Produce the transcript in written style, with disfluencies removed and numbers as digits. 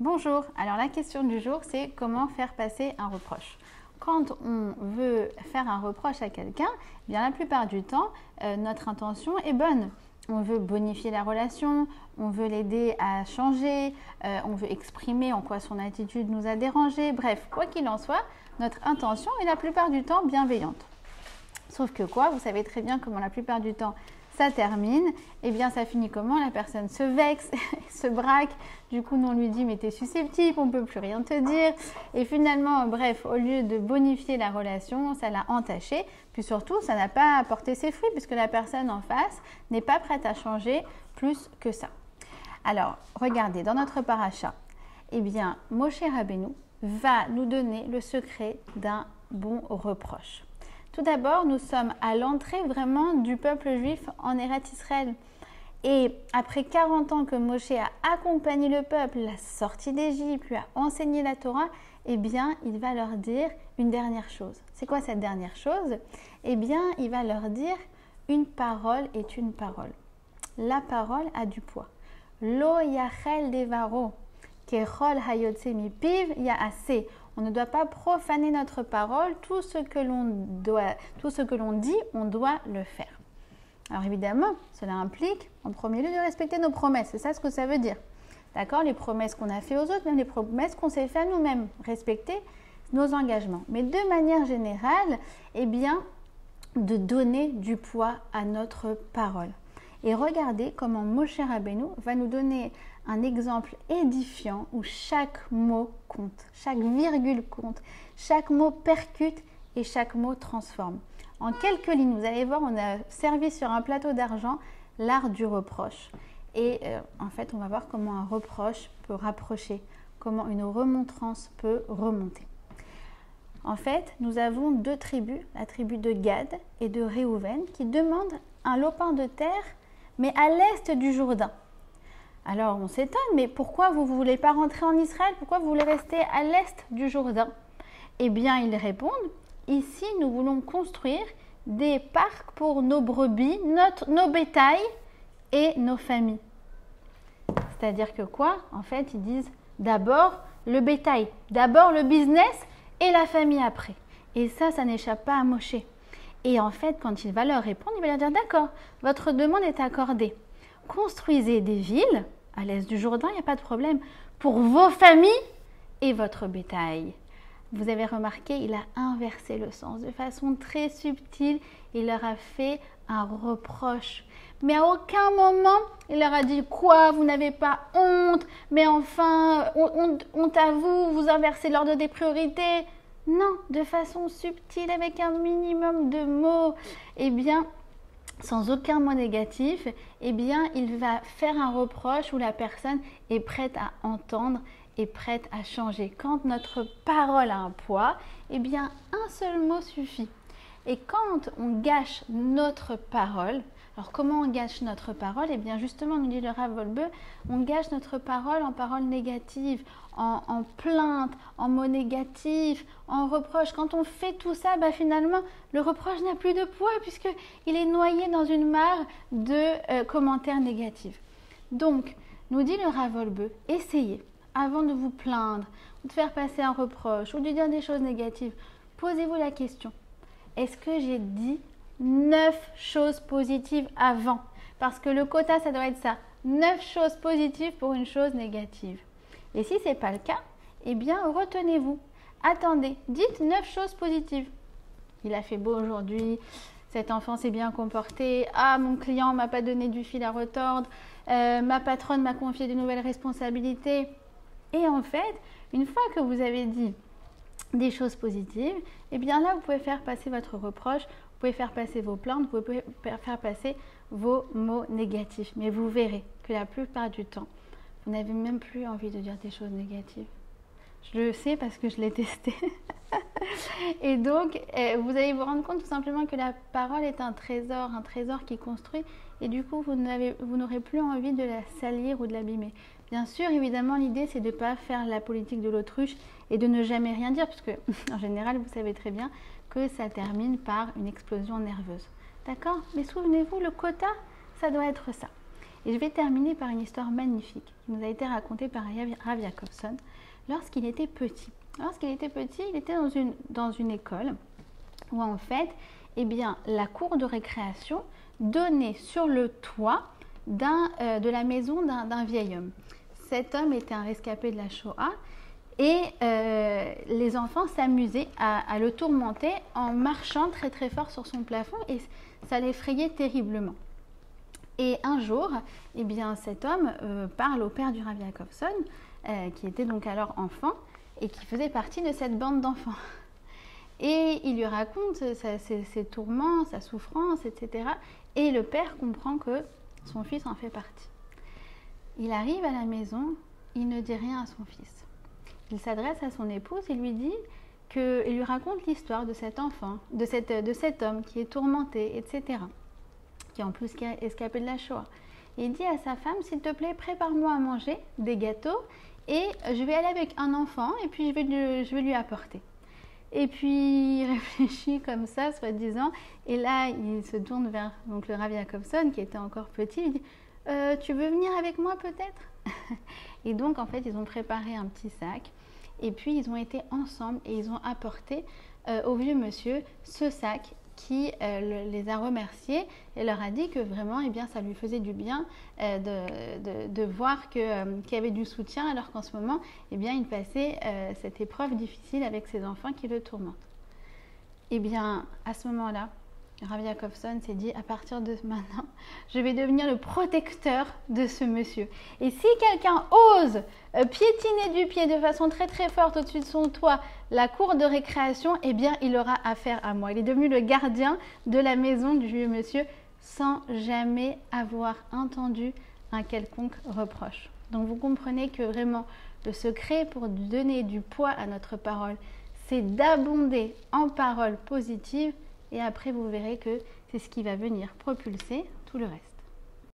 Bonjour, alors la question du jour c'est comment faire passer un reproche. Quand on veut faire un reproche à quelqu'un, bien la plupart du temps, notre intention est bonne. On veut bonifier la relation, on veut l'aider à changer, on veut exprimer en quoi son attitude nous a dérangé. Bref, quoi qu'il en soit, notre intention est la plupart du temps bienveillante. Sauf que quoi, vous savez très bien comment la plupart du temps ça termine, et bien ça finit comment? La personne se vexe, se braque, du coup nous on lui dit mais t'es susceptible, on ne peut plus rien te dire, et finalement bref, au lieu de bonifier la relation, ça l'a entachée, puis surtout ça n'a pas apporté ses fruits puisque la personne en face n'est pas prête à changer plus que ça. Alors regardez, dans notre paracha, eh bien Moshe Rabbeinu va nous donner le secret d'un bon reproche. Tout d'abord, nous sommes à l'entrée vraiment du peuple juif en Eretz Israël. Et après 40 ans que Moshe a accompagné le peuple, la sortie d'Égypte, lui a enseigné la Torah, eh bien, il va leur dire une dernière chose. C'est quoi cette dernière chose? Eh bien, il va leur dire une parole est une parole. La parole a du poids. Lo yachel devaro, kechol hayotse mipiv yaase. On ne doit pas profaner notre parole, tout ce que l'on dit, on doit le faire. Alors évidemment, cela implique en premier lieu de respecter nos promesses, c'est ça ce que ça veut dire. D'accord? Les promesses qu'on a fait aux autres, même les promesses qu'on s'est fait à nous-mêmes, respecter nos engagements. Mais de manière générale, eh bien, de donner du poids à notre parole. Et regardez comment Moshe Rabbeinu va nous donner un exemple édifiant où chaque mot compte, chaque virgule compte, chaque mot percute et chaque mot transforme. En quelques lignes, vous allez voir, on a servi sur un plateau d'argent l'art du reproche. Et en fait, on va voir comment un reproche peut rapprocher, comment une remontrance peut remonter. En fait, nous avons deux tribus, la tribu de Gad et de Réhouven, qui demandent un lopin de terre mais à l'est du Jourdain. Alors on s'étonne, mais pourquoi vous ne voulez pas rentrer en Israël? Pourquoi vous voulez rester à l'est du Jourdain? Eh bien ils répondent, ici nous voulons construire des parcs pour nos brebis, nos bétails et nos familles. C'est-à-dire que quoi? En fait ils disent d'abord le bétail, d'abord le business et la famille après. Et ça n'échappe pas à Moshe. Et en fait, quand il va leur répondre, il va leur dire « D'accord, votre demande est accordée. Construisez des villes à l'est du Jourdain, il n'y a pas de problème, pour vos familles et votre bétail. » Vous avez remarqué, il a inversé le sens de façon très subtile. Il leur a fait un reproche. Mais à aucun moment, il leur a dit « Quoi, vous n'avez pas honte? Mais enfin, honte à vous, vous inversez l'ordre des priorités. » Non, de façon subtile, avec un minimum de mots, eh bien, sans aucun mot négatif, eh bien, il va faire un reproche où la personne est prête à entendre et prête à changer. Quand notre parole a un poids, eh bien, un seul mot suffit. Et quand on gâche notre parole, alors comment on gâche notre parole? Eh bien justement, nous dit le Rav Wolbe, on gâche notre parole en paroles négatives, en plaintes, en mots négatifs, en reproches. Quand on fait tout ça, finalement, le reproche n'a plus de poids puisqu'il est noyé dans une mare de commentaires négatifs. Donc, nous dit le Rav Wolbe, essayez, avant de vous plaindre, ou de faire passer un reproche, ou de dire des choses négatives, posez-vous la question. Est-ce que j'ai dit 9 choses positives avant? Parce que le quota, ça doit être ça. 9 choses positives pour une chose négative. Et si ce n'est pas le cas, eh bien, retenez-vous. Attendez, dites 9 choses positives. Il a fait beau aujourd'hui, cet enfant s'est bien comporté. Ah, mon client ne m'a pas donné du fil à retordre. Ma patronne m'a confié de nouvelles responsabilités. Et en fait, une fois que vous avez dit des choses positives, et bien là, vous pouvez faire passer votre reproche, vous pouvez faire passer vos plaintes, vous pouvez faire passer vos mots négatifs. Mais vous verrez que la plupart du temps, vous n'avez même plus envie de dire des choses négatives. Je le sais parce que je l'ai testé. Et donc, vous allez vous rendre compte tout simplement que la parole est un trésor qui construit. Et du coup, vous n'aurez plus envie de la salir ou de l'abîmer. Bien sûr, évidemment, l'idée, c'est de ne pas faire la politique de l'autruche et de ne jamais rien dire. Parce que, en général, vous savez très bien que ça termine par une explosion nerveuse. D'accord? Mais souvenez-vous, le quota, ça doit être ça. Et je vais terminer par une histoire magnifique qui nous a été racontée par Rav Jacobson lorsqu'il était petit. Lorsqu'il était petit, il était dans une école où en fait, eh bien, la cour de récréation donnait sur le toit de la maison d'un vieil homme. Cet homme était un rescapé de la Shoah et les enfants s'amusaient à le tourmenter en marchant très très fort sur son plafond et ça l'effrayait terriblement. Et un jour, eh bien, cet homme parle au père du Rav Jacobson, qui était donc alors enfant et qui faisait partie de cette bande d'enfants. Et il lui raconte ses tourments, sa souffrance, etc. Et le père comprend que son fils en fait partie. Il arrive à la maison, il ne dit rien à son fils. Il s'adresse à son épouse et lui dit il lui raconte l'histoire de cet enfant, de cet homme qui est tourmenté, etc. Qui en plus qui a escapé de la Shoah. Et il dit à sa femme, s'il te plaît, prépare-moi à manger des gâteaux et je vais aller avec un enfant et puis je vais lui apporter. Et puis il réfléchit comme ça, soi-disant, et là il se tourne vers donc, le Rav Jacobson qui était encore petit, il dit tu veux venir avec moi peut-être? Et donc en fait ils ont préparé un petit sac et puis ils ont été ensemble et ils ont apporté au vieux monsieur ce sac qui les a remerciés et leur a dit que vraiment eh bien, ça lui faisait du bien de voir qu'il y avait du soutien alors qu'en ce moment eh bien, il passait cette épreuve difficile avec ses enfants qui le tourmentent. Et bien à ce moment-là, Rav Jacobson s'est dit à partir de maintenant, je vais devenir le protecteur de ce monsieur. Et si quelqu'un ose piétiner du pied de façon très très forte au-dessus de son toit la cour de récréation, eh bien il aura affaire à moi. Il est devenu le gardien de la maison du vieux monsieur sans jamais avoir entendu un quelconque reproche. Donc vous comprenez que vraiment le secret pour donner du poids à notre parole, c'est d'abonder en paroles positives. Et après, vous verrez que c'est ce qui va venir propulser tout le reste.